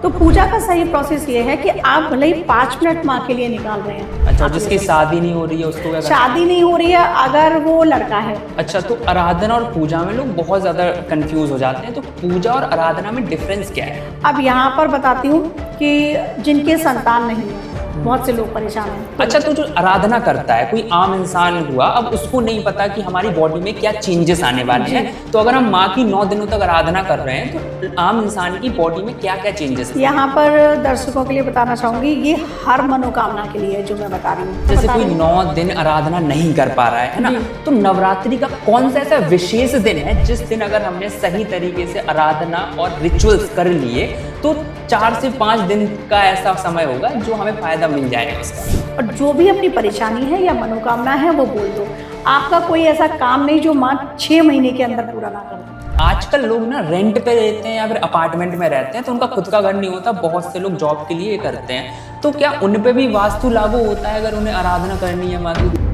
तो पूजा का सही प्रोसेस ये है कि आप भले ही 5 मिनट माँ के लिए निकाल रहे हैं। अच्छा, जिसकी शादी नहीं हो रही है उसको क्या करना है? शादी नहीं हो रही है अगर वो लड़का है। अच्छा, तो आराधना और पूजा में लोग बहुत ज़्यादा कंफ्यूज हो जाते हैं, तो पूजा और आराधना में डिफरेंस क्या है? अब यहाँ पर बताती हूँ कि जिनके संतान नहीं है, बहुत से लोग परेशान हैं। अच्छा, तो जो आराधना करता है कोई आम इंसान हुआ, अब उसको नहीं पता कि हमारी बॉडी में क्या चेंजेस आने वाले हैं, तो अगर हम माँ की 9 दिनों तक आराधना कर रहे हैं तो आम इंसान की बॉडी में क्या क्या चेंजेस? यहाँ पर दर्शकों के लिए बताना चाहूंगी, ये हर मनोकामना के लिए है जो मैं बता रही हूँ। जैसे कोई 9 दिन आराधना नहीं कर पा रहा है ना, तो नवरात्रि का कौन सा ऐसा विशेष दिन है जिस दिन अगर हमने सही तरीके से आराधना और रिचुअल्स कर लिए तो 4 से 5 दिन का ऐसा समय होगा जो हमें फायदा मिल जाएगा उसका? और जो भी अपनी परेशानी है या मनोकामना है वो बोल दो। आपका कोई ऐसा काम नहीं जो माँ 6 महीने के अंदर पूरा ना कर दे। आजकल लोग ना रेंट पे रहते हैं या फिर अपार्टमेंट में रहते हैं, तो उनका खुद का घर नहीं होता, बहुत से लोग जॉब के लिए ये करते हैं, तो क्या उन पे भी वास्तु लागू होता है अगर उन्हें आराधना करनी है माँ की?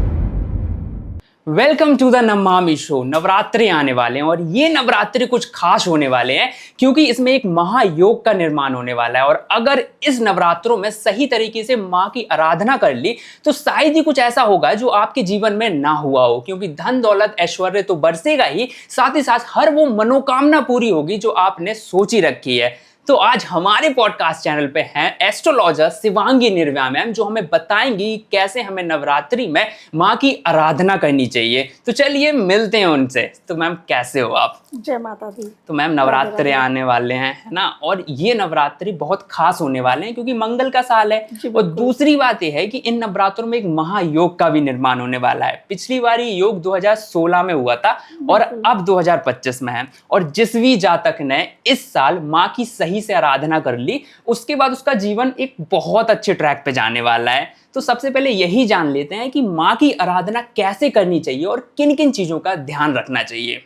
Welcome to the Namami show. Navratri आने वाले हैं और ये नवरात्रि कुछ खास होने वाले हैं क्योंकि इसमें एक महायोग का निर्माण होने वाला है, और अगर इस नवरात्रों में सही तरीके से माँ की आराधना कर ली तो शायद ही कुछ ऐसा होगा जो आपके जीवन में ना हुआ हो, क्योंकि धन दौलत ऐश्वर्य तो बरसेगा ही, साथ ही साथ हर वो मनोकामना पूरी होगी जो आपने सोची रखी है। तो आज हमारे पॉडकास्ट चैनल पे हैं एस्ट्रोलॉजर शिवांगी निर्व्या मैम, जो हमें बताएंगी कैसे हमें नवरात्रि में माँ की आराधना करनी चाहिए। तो चलिए मिलते हैं उनसे। तो मैम कैसे हो आप? जय माता दी। तो मैम नवरात्रि आने वाले हैं, है ना, और ये नवरात्रि बहुत खास होने वाले हैं क्योंकि मंगल का साल है, और दूसरी बात यह है कि इन नवरात्रों में एक महायोग का भी निर्माण होने वाला है। पिछली बार ये योग 2016 में हुआ था और अब 2025 में है, और जिस भी जातक ने इस साल माँ की सही से आराधना कर ली उसके बाद उसका जीवन एक बहुत अच्छे ट्रैक पे जाने वाला है। तो सबसे पहले यही जान लेते हैं कि माँ की आराधना कैसे करनी चाहिए और किन किन चीजों का ध्यान रखना चाहिए।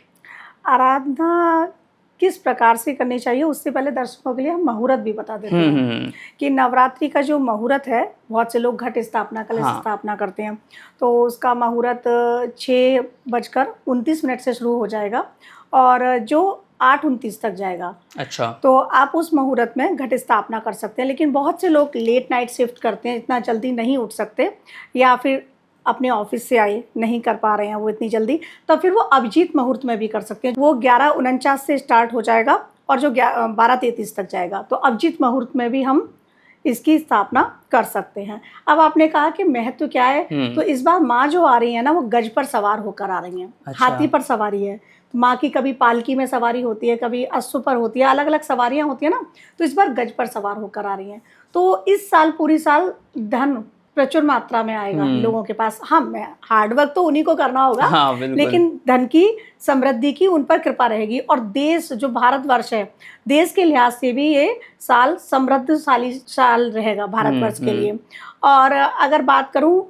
आराधना किस प्रकार से करनी चाहिए उससे पहले दर्शकों के लिए हम मुहूर्त भी बता देते हैं कि नवरात्रि का जो मुहूर्त है, बहुत से लोग घट स्थापना कलश स्थापना करते हैं, तो उसका मुहूर्त 6:29 से शुरू हो जाएगा और जो 8:29 तक जाएगा। अच्छा, तो आप उस मुहूर्त में घट स्थापना कर सकते हैं, लेकिन बहुत से लोग लेट नाइट शिफ्ट करते हैं, इतना जल्दी नहीं उठ सकते, या फिर अपने ऑफिस से आए नहीं कर पा रहे हैं वो इतनी जल्दी, तो फिर वो अभिजीत मुहूर्त में भी कर सकते हैं। वो 11:49 से स्टार्ट हो जाएगा और जो 12:33 तक जाएगा, तो अभिजीत मुहूर्त में भी हम इसकी स्थापना कर सकते हैं। अब आपने कहा कि महत्व क्या है, तो इस बार माँ जो आ रही है ना, वो गज पर सवार होकर आ रही हैं। अच्छा। हाथी पर सवारी है माँ की, कभी पालकी में सवारी होती है, कभी अश्व पर होती है, अलग अलग सवारियाँ होती है ना, तो इस बार गज पर सवार होकर आ रही हैं। तो इस साल पूरी साल धन प्रचुर मात्रा में आएगा लोगों के पास। हार्डवर्क तो उन्हीं को करना होगा, लेकिन धन की समृद्धि की उन पर कृपा रहेगी। और देश जो भारतवर्ष है, देश के लिहाज से भी ये साल समृद्धशाली साल रहेगा भारतवर्ष के लिए। और अगर बात करूं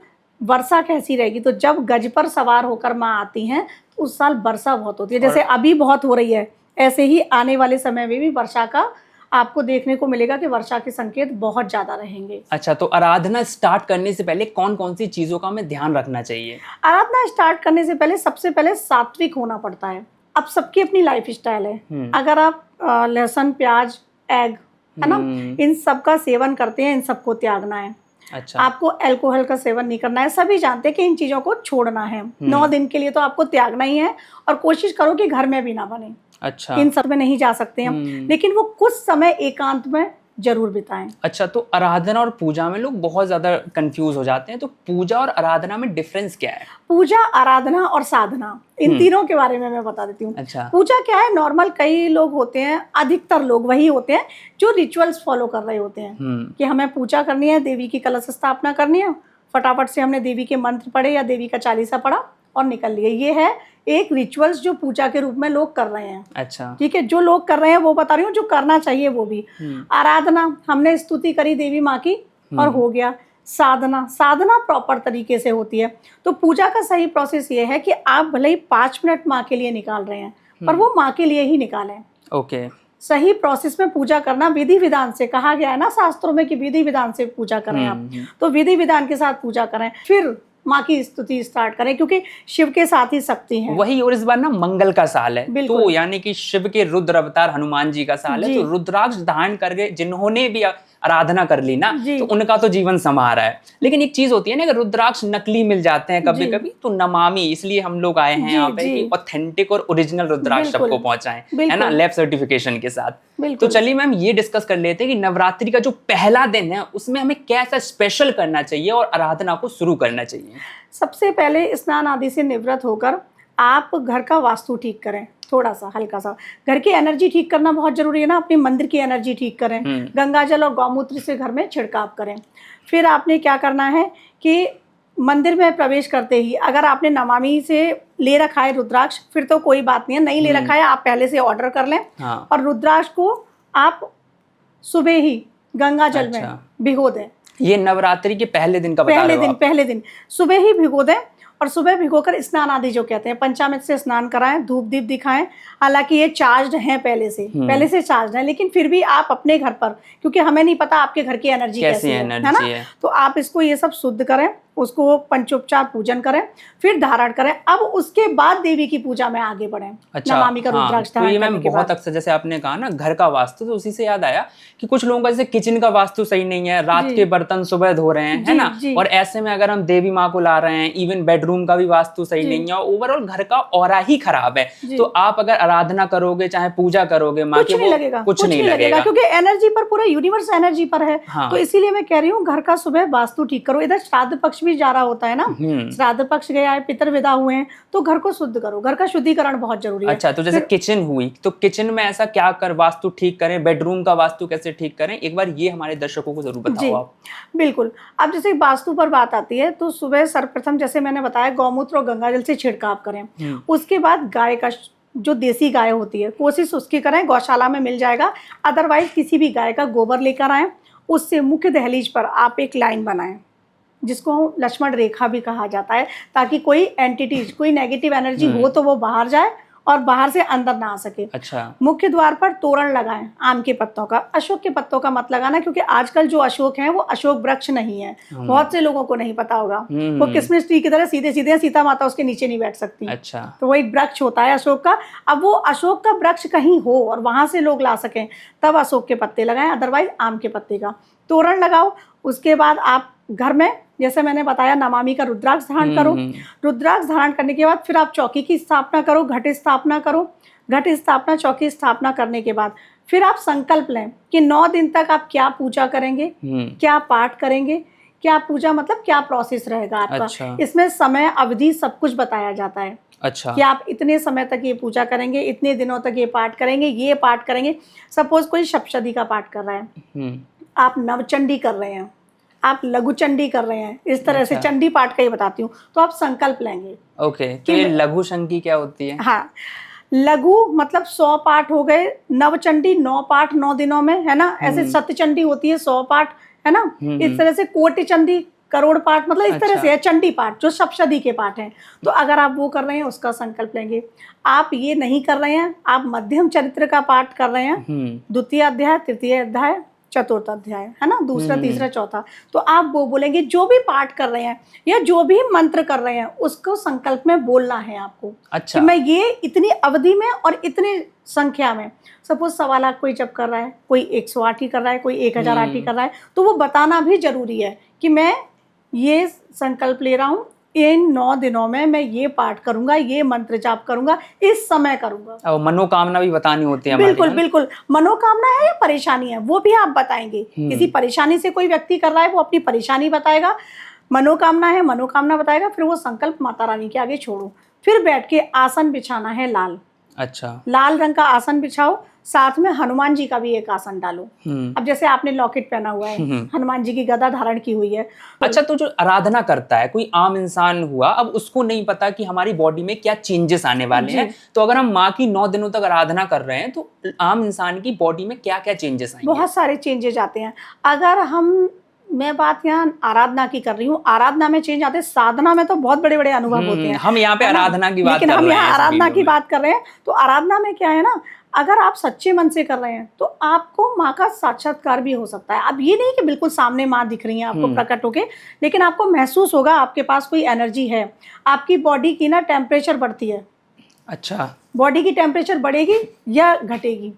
वर्षा कैसी रहेगी, तो जब गज पर सवार होकर माँ आती हैं तो उस साल वर्षा बहुत होती है। जैसे अभी बहुत हो रही है, ऐसे ही आने वाले समय में भी वर्षा का आपको देखने को मिलेगा कि वर्षा के संकेत बहुत ज्यादा रहेंगे। अच्छा, तो आराधना स्टार्ट करने से पहले कौन कौन सी चीजों का हमें ध्यान रखना चाहिए? आराधना स्टार्ट करने से पहले सबसे पहले सात्विक होना पड़ता है। अब सबकी अपनी लाइफ स्टाइल है। अगर आप लहसुन, प्याज, एग, है ना, इन सब का सेवन करते हैं, इन सबको त्यागना है। अच्छा, आपको अल्कोहल का सेवन नहीं करना है। सभी जानते हैं कि इन चीजों को छोड़ना है। 9 दिन के लिए तो आपको त्यागना ही है, और कोशिश करो कि घर में भी ना बने। अच्छा, इन सब में नहीं जा सकते हम, लेकिन वो कुछ समय एकांत में जरूर बिताएं। अच्छा, तो आराधना और पूजा में लोग बहुत ज्यादा कंफ्यूज हो जाते हैं, तो पूजा और आराधना में डिफरेंस क्या है? पूजा, आराधना और साधना, इन तीनों के बारे में मैं बता देती हूँ। अच्छा, पूजा क्या है, नॉर्मल कई लोग होते हैं, अधिकतर लोग वही होते हैं जो रिचुअल्स फॉलो कर रहे होते हैं कि हमें पूजा करनी है, देवी की कलश स्थापना करनी है, फटाफट से हमने देवी के मंत्र पढ़े या देवी का चालीसा पढ़ा और निकल लिए। ये है एक रिचुअल्स जो पूजा के रूप में लोग कर रहे हैं। अच्छा, ठीक है, जो लोग कर रहे हैं वो बता रही हूँ, जो करना चाहिए वो भी। आराधना, हमने स्तुति करी देवी माँ की और हो गया। साधना प्रॉपर तरीके से होती है। तो पूजा का सही प्रोसेस ये है कि आप भले ही 5 मिनट माँ के लिए निकाल रहे हैं, पर वो माँ के लिए ही निकालें। ओके, सही प्रोसेस में पूजा करना, विधि विधान से कहा गया है ना शास्त्रों में कि विधि विधान से पूजा करें आप, तो विधि विधान के साथ पूजा करें। फिर माँ की स्तुति स्टार्ट करें, क्योंकि शिव के साथ ही शक्ति है। वही, और इस बार ना मंगल का साल है, बिल्कुल। तो यानी कि शिव के रुद्र अवतार हनुमान जी का साल है, जी। तो रुद्राक्ष धारण करके जिन्होंने भी आराधना कर ली ना, जी। तो उनका तो जीवन संवारा है। लेकिन एक चीज होती है ना, अगर रुद्राक्ष नकली मिल जाते हैं कभी जी। कभी, तो नमामि, इसलिए हम लोग आए हैं जी, यहाँ पे जी। कि ऑथेंटिक और ओरिजिनल रुद्राक्ष बिल्कुल। सबको पहुंचाएं, है ना, बिल्कुल। लैब सर्टिफिकेशन के साथ। तो बिल्कुल। चलिए मैम, ये डिस्कस कर लेते हैं कि नवरात्रि का जो पहला दिन है उसमें हमें कैसा स्पेशल करना चाहिए और आराधना को शुरू करना चाहिए। सबसे पहले स्नान आदि से निवृत्त होकर आप घर का वास्तु ठीक करें, थोड़ा सा हल्का सा। घर की एनर्जी ठीक करना बहुत जरूरी है ना, अपने मंदिर की एनर्जी ठीक करें। गंगा जल और गौमूत्र से घर में छिड़काव करें। फिर आपने क्या करना है कि मंदिर में प्रवेश करते ही अगर आपने नमामि से ले रखा है रुद्राक्ष, फिर तो कोई बात नहीं है, नहीं ले रखा है आप पहले से ऑर्डर कर लें। हाँ। और रुद्राक्ष को आप सुबह ही गंगा जल में भिगो दें। ये नवरात्रि के पहले दिन का बता रहे हो आप? पहले दिन सुबह ही भिगो दें, और सुबह भिगोकर स्नान आदि जो कहते हैं पंचामृत से स्नान कराएं, धूप दीप दिखाएं। हालांकि ये चार्ज्ड हैं पहले से चार्ज्ड हैं, लेकिन फिर भी आप अपने घर पर, क्योंकि हमें नहीं पता आपके घर की एनर्जी कैसी है ना, तो आप इसको ये सब शुद्ध करें, उसको पंचोपचार पूजन करें, फिर धारण करें। अब उसके बाद देवी की पूजा में आगे बढ़ें। अच्छा, नमामि का रुद्राक्ष धारण तो मैम बहुत अक्सर जैसे आपने कहा ना घर का वास्तु, तो उसी से याद आया कि कुछ लोगों का जैसे किचन का वास्तु सही नहीं है, रात के बर्तन सुबह धो रहे हैं, है ना, और ऐसे में अगर हम देवी माँ को ला रहे हैं, इवन बेडरूम का भी वास्तु सही नहीं है, ओवरऑल घर का ऑरा ही खराब है, तो आप अगर आराधना करोगे, चाहे पूजा करोगे माँ की, कुछ नहीं लगेगा, क्योंकि एनर्जी पर, पूरा यूनिवर्स एनर्जी पर है। तो इसीलिए मैं कह रही हूँ घर का सुबह वास्तु ठीक करो। इधर श्राद्ध पक्ष भी जा रहा होता है ना, श्राद्ध पक्ष गया है, पितर विदा हुए हैं, तो घर को शुद्ध करो। घर का शुद्धिकरण बहुत जरूरी है। अच्छा, तो जैसे किचन हुई, तो किचन में ऐसा क्या कर वास्तु ठीक करें, बेडरूम का वास्तु कैसे ठीक करें, एक बार ये हमारे दर्शकों को जरूर बताओ आप। बिल्कुल। अब जैसे वास्तु पर बात आती है, तो सुबह सर्वप्रथम जैसे मैंने बताया गौमूत्र और गंगा जल से छिड़काव करें। उसके बाद गाय का, जो देसी गाय होती है, कोशिश उसकी करें, गौशाला में मिल जाएगा, अदरवाइज किसी भी गाय का गोबर लेकर आए, उससे मुख्य दहलीज पर आप एक लाइन बनाएं, जिसको लक्ष्मण रेखा भी कहा जाता है, ताकि कोई एंटिटीज, कोई नेगेटिव एनर्जी हो तो वो बाहर जाए और बाहर से अंदर ना आ सके। अच्छा। मुख्य द्वार पर तोरण लगाएं आम के पत्तों का, अशोक के पत्तों का मत लगाना, क्योंकि आजकल जो अशोक है वो अशोक वृक्ष नहीं है। बहुत से लोगों को नहीं पता होगा, वो किसमिस ट्री की तरह सीधे सीधे, सीता माता उसके नीचे नहीं बैठ सकती। अच्छा। तो वो एक वृक्ष होता है अशोक का। अब वो अशोक का वृक्ष कहीं हो और वहां से लोग ला सकें, तब अशोक के पत्ते लगाएं, अदरवाइज आम के पत्ते का तोरण लगाओ। उसके बाद आप घर में, जैसे मैंने बताया, नमामि का रुद्राक्ष धारण करो। रुद्राक्ष धारण करने के बाद फिर आप चौकी की स्थापना करो, घट स्थापना करो। घट स्थापना, चौकी स्थापना करने के बाद फिर आप संकल्प लें कि 9 दिन तक आप क्या पूजा करेंगे, क्या पाठ करेंगे, क्या पूजा मतलब क्या प्रोसेस रहेगा आपका। अच्छा। इसमें समय अवधि सब कुछ बताया जाता है। अच्छा। कि आप इतने समय तक ये पूजा करेंगे, इतने दिनों तक ये पाठ करेंगे, ये पाठ करेंगे। सपोज कोई सप्तशती का पाठ कर रहा है, आप नवचंडी कर रहे हैं, आप लघु चंडी कर रहे हैं, इस तरह से चंडी पाठ का ही बताती हूँ, तो आप संकल्प लेंगे। ओके, तो ये लघु शंकी क्या होती है? हाँ, लघु मतलब 100 पाठ हो गए, नवचंडी 9 पाठ 9 दिनों में, है ना। ऐसे सत्यचंडी होती है 100 पाठ, है ना। इस तरह से कोटि चंडी, करोड़ पाठ, मतलब इस तरह से है चंडी पाठ, जो सप्तशती के पाठ हैं। तो अगर आप वो कर रहे हैं, उसका संकल्प लेंगे। आप ये नहीं कर रहे हैं, आप मध्यम चरित्र का पाठ कर रहे हैं, द्वितीय अध्याय, तृतीय अध्याय, चतुर्थ अध्याय, है ना, दूसरा, तीसरा, चौथा, तो आप वो बोलेंगे। जो भी पाठ कर रहे हैं या जो भी मंत्र कर रहे हैं, उसको संकल्प में बोलना है आपको। अच्छा। कि मैं ये इतनी अवधि में और इतनी संख्या में, सपोज 1.25 लाख कोई जब कर रहा है, कोई 108 ही कर रहा है, कोई 1008 ही कर रहा है, तो वो बताना भी जरूरी है कि मैं ये संकल्प ले रहा हूँ, इन 9 दिनों में मैं ये पाठ करूंगा, ये मंत्र जाप करूंगा, इस समय करूंगा। और मनोकामना भी बतानी होती है। बिल्कुल बिल्कुल, मनोकामना है या परेशानी है, वो भी आप बताएंगे। किसी परेशानी से कोई व्यक्ति कर रहा है, वो अपनी परेशानी बताएगा। मनोकामना है, मनोकामना बताएगा। फिर वो संकल्प माता रानी के आगे छोड़ो। फिर बैठ के आसन बिछाना है लाल। अच्छा। लाल रंग का आसन बिछाओ, साथ में हनुमान जी का भी एक आसन डालो। अब जैसे आपने लॉकेट पहना हुआ है, हनुमान जी की गदा धारण की हुई है। अच्छा, तो जो आराधना करता है कोई आम इंसान हुआ, अब उसको नहीं पता कि हमारी बॉडी में क्या चेंजेस आने वाले हैं, तो अगर हम माँ की 9 दिनों तक आराधना कर रहे हैं, तो आम इंसान की बॉडी में क्या क्या चेंजेस आएंगे? बहुत सारे चेंजेस आते हैं। अगर मैं बात यहाँ आराधना की कर रही हूँ, आराधना में चेंज आते हैं, साधना में तो बहुत बड़े बड़े अनुभव होते हैं। हम यहाँ पे आराधना की बात कर रहे हैं, लेकिन हम यहाँ आराधना की बात कर रहे हैं। तो आराधना में क्या है ना, अगर आप सच्चे मन से कर रहे हैं तो आपको माँ का साक्षात्कार भी हो सकता है। अब ये नहीं कि बिल्कुल सामने माँ दिख रही है आपको प्रकट होके, लेकिन आपको महसूस होगा आपके पास कोई एनर्जी है, आपकी बॉडी की ना टेम्परेचर बढ़ती है। अच्छा, बॉडी की टेम्परेचर बढ़ेगी या घटेगी।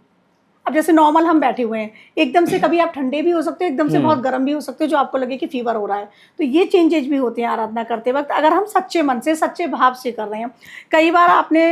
अब जैसे नॉर्मल हम बैठे हुए हैं, एकदम से कभी आप ठंडे भी हो सकते हो, एकदम से बहुत गर्म भी हो सकते हो, जो आपको लगे कि फीवर हो रहा है। तो ये चेंजेज भी होते हैं आराधना करते वक्त, अगर हम सच्चे मन से सच्चे भाव से कर रहे हैं। कई बार आपने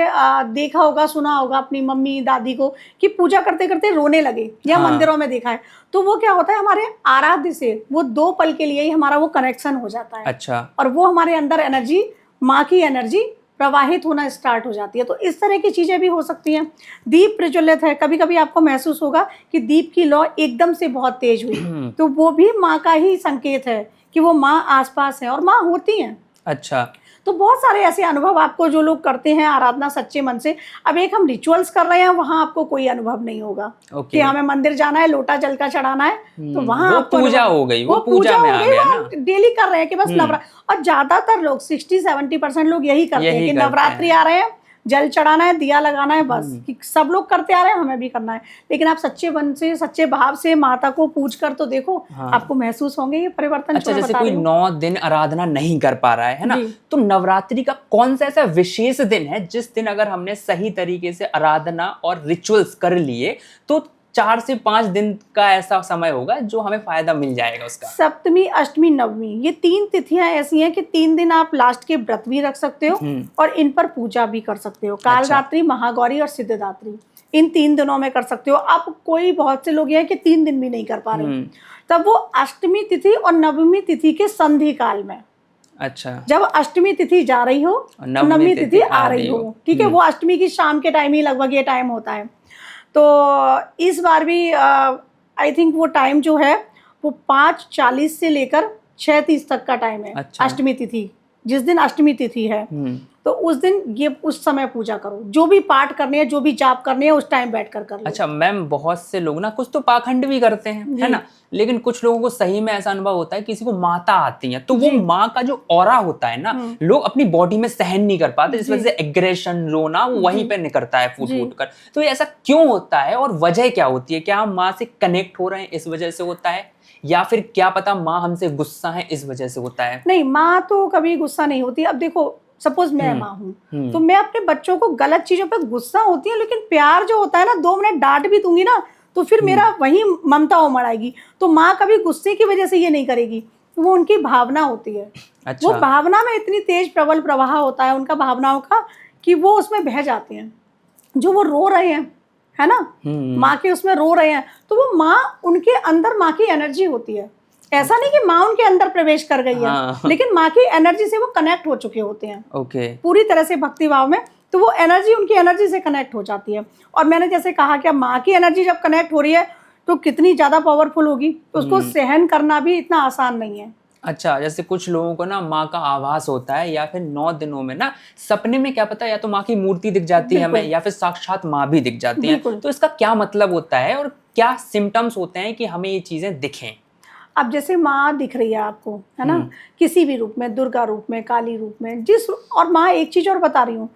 देखा होगा, सुना होगा अपनी मम्मी दादी को कि पूजा करते करते रोने लगे, या मंदिरों में देखा है। तो वो क्या होता है, हमारे आराध्य से वो 2 पल के लिए ही हमारा वो कनेक्शन हो जाता है। अच्छा, और वो हमारे अंदर एनर्जी, माँ की एनर्जी प्रवाहित होना स्टार्ट हो जाती है। तो इस तरह की चीज़ें भी हो सकती हैं। दीप प्रज्वलित है, कभी कभी आपको महसूस होगा कि दीप की लौ एकदम से बहुत तेज हुई, तो वो भी माँ का ही संकेत है कि वो माँ आसपास है और माँ होती हैं। अच्छा, तो बहुत सारे ऐसे अनुभव आपको, जो लोग करते हैं आराधना सच्चे मन से, अब एक हम रिचुअल्स कर रहे हैं, वहाँ आपको कोई अनुभव नहीं होगा कि हमें मंदिर जाना है, लोटा जल का चढ़ाना है, तो वहाँ वो आपको पूजा हो गई, वो पूजा में आ गया ना। डेली कर रहे हैं कि बस और ज्यादातर लोग 60-70% लोग यही करते हैं कि नवरात्रि आ रहे हैं, जल चढ़ाना है, दिया लगाना है, बस कि सब लोग करते आ रहे हैं, हमें भी करना है। लेकिन आप सच्चे मन से, सच्चे भाव से माता को पूज कर तो देखो, आपको महसूस होंगे ये परिवर्तन। अच्छा, जैसे कोई 9 दिन आराधना नहीं कर पा रहा है ना, तो नवरात्रि का कौन सा ऐसा विशेष दिन है जिस दिन अगर हमने सही तरीके से आराधना और रिचुअल्स कर लिए तो 4 से 5 दिन का ऐसा समय होगा जो हमें फायदा मिल जाएगा उसका? सप्तमी, अष्टमी, नवमी, ये 3 तिथियां ऐसी हैं कि 3 दिन आप लास्ट के व्रत भी रख सकते हो और इन पर पूजा भी कर सकते हो। कालरात्रि, महागौरी और सिद्धदात्री, इन 3 दिनों में कर सकते हो। अब कोई, बहुत से लोग ये हैं कि 3 दिन भी नहीं कर पा रहे, तब वो अष्टमी तिथि और नवमी तिथि के संधि काल में, अच्छा, जब अष्टमी तिथि जा रही हो, नवमी तिथि आ रही हो, ठीक है, वो अष्टमी की शाम के टाइम ही लगभग ये टाइम होता है। तो इस बार भी आई थिंक वो टाइम जो है वो 5:40 से लेकर 6:30 तक का टाइम है। अच्छा। अष्टमी तिथि, जिस दिन अष्टमी तिथि है, तो उस दिन ये उस समय पूजा करो, जो भी पाठ करने हैं, जो भी जाप करने हैं, उस टाइम बैठकर कर लो। अच्छा मैम, बहुत से लोग ना कुछ तो पाखंड भी करते हैं, है ना, लेकिन कुछ लोगों को सही में ऐसा अनुभव होता है, किसी को माता आती है तो वो माँ का जो ऑरा होता है ना, लोग अपनी बॉडी में सहन नहीं कर पाते, जिस वजह से एग्रेशन, रोना वो वहीं पे निकलता है फूट फूट कर। तो ये ऐसा क्यों होता है और वजह क्या होती है? क्या हम माँ से कनेक्ट हो रहे हैं इस वजह से होता है, या फिर क्या पता माँ हमसे गुस्सा है इस वजह से होता है? नहीं, माँ तो कभी गुस्सा नहीं होती। अब देखो, सपोज मैं माँ हूँ तो मैं अपने बच्चों को गलत चीजों पे गुस्सा होती है, लेकिन प्यार जो होता है ना, 2 मिनट डांट भी दूंगी ना तो फिर मेरा वही ममता उमड़ आएगी। तो माँ कभी गुस्से की वजह से ये नहीं करेगी, वो उनकी भावना होती है। अच्छा। वो भावना में इतनी तेज प्रबल प्रवाह होता है उनका भावनाओं का कि वो उसमें बह जाते हैं। जो वो रो रहे हैं, है ना, माँ के उसमें रो रहे हैं, तो वो माँ, उनके अंदर माँ की एनर्जी होती है। ऐसा नहीं कि माँ उनके अंदर प्रवेश कर गई है, लेकिन माँ की एनर्जी से वो कनेक्ट हो चुके होते हैं पूरी तरह से भक्ति भाव में। तो वो एनर्जी उनकी एनर्जी से कनेक्ट हो जाती है। और मैंने जैसे कहा कि माँ की एनर्जी जब कनेक्ट हो रही है तो कितनी ज्यादा पावरफुल होगी, तो उसको सहन करना भी इतना आसान नहीं है। अच्छा, जैसे कुछ लोगों को ना माँ का आभास होता है, या फिर 9 दिनों में ना सपने में क्या पता, या तो माँ की मूर्ति दिख जाती है हमें, या फिर साक्षात माँ भी दिख जाती है। तो इसका क्या मतलब होता है और क्या सिम्टम्स होते हैं कि हमें ये चीजें दिखें? अब जैसे माँ दिख रही है आपको, है ना, किसी भी रूप में, दुर्गा रूप में, काली रूप में, जिस, और माँ एक चीज और बता रही हूँ,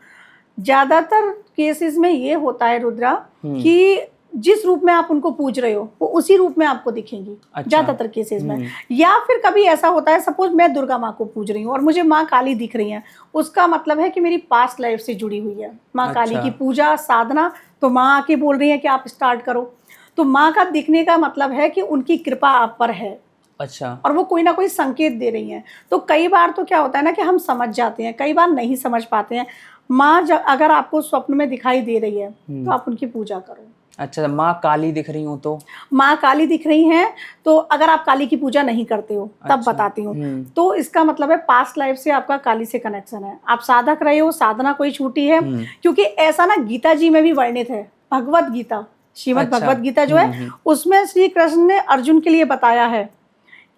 ज्यादातर केसेस में ये होता है रुद्रा कि जिस रूप में आप उनको पूज रहे हो वो उसी रूप में आपको दिखेंगी। अच्छा। ज्यादातर केसेस में। या फिर कभी ऐसा होता है, सपोज मैं दुर्गा माँ को पूज रही हूँ और मुझे माँ काली दिख रही है, उसका मतलब है कि मेरी पास्ट लाइफ से जुड़ी हुई है माँ। अच्छा। काली की पूजा साधना, तो माँ आके बोल रही है कि आप स्टार्ट करो। तो माँ का दिखने का मतलब है कि उनकी कृपा आप पर है। अच्छा। और वो कोई ना कोई संकेत दे रही हैं। तो कई बार तो क्या होता है ना कि हम समझ जाते हैं, कई बार नहीं समझ पाते हैं। माँ अगर आपको स्वप्न में दिखाई दे रही है तो आप उनकी पूजा करो। अच्छा, माँ काली दिख रही हूँ तो? माँ काली दिख रही हैं तो अगर आप काली की पूजा नहीं करते हो तब अच्छा। बताती हूँ। तो इसका मतलब है पास्ट लाइफ से आपका काली से कनेक्शन है, आप साधक रहे हो, साधना कोई छूटी है। क्योंकि ऐसा ना गीता जी में भी वर्णित है, भगवत गीता, श्रीमद् भगवत गीता जो है, उसमें श्री कृष्ण ने अर्जुन के लिए बताया है